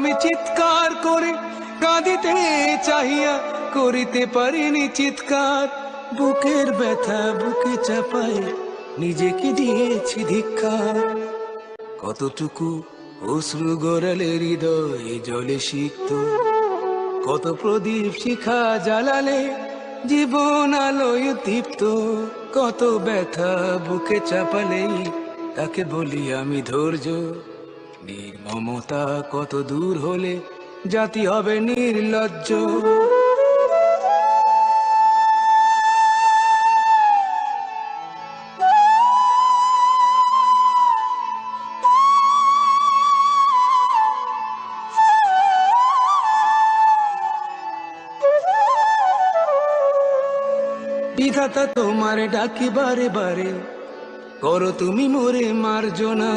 আমি চিৎকার করে কাঁদিতে চাহিয়া করিতে পারিনি চিৎকার। বুকের ব্যথা বুকে চাপায় নিজেকে দিয়েছি ধিক্কার। কতটুকু অশ্রু গড়ালে হৃদয়ে জলে সিক্ত, কত প্রদীপ শিখা জ্বালালে জীবন আলোয় দীপ্ত। কত ব্যথা বুকে চাপালেই তাকে বলি আমি ধৈর্য। নির্মমতা কত দূর হলে জাতি হবে নির্লজ্জ। বিধাতা তোমার ডাকি বারে বারে, করো তুমি মোরে মার্জনা।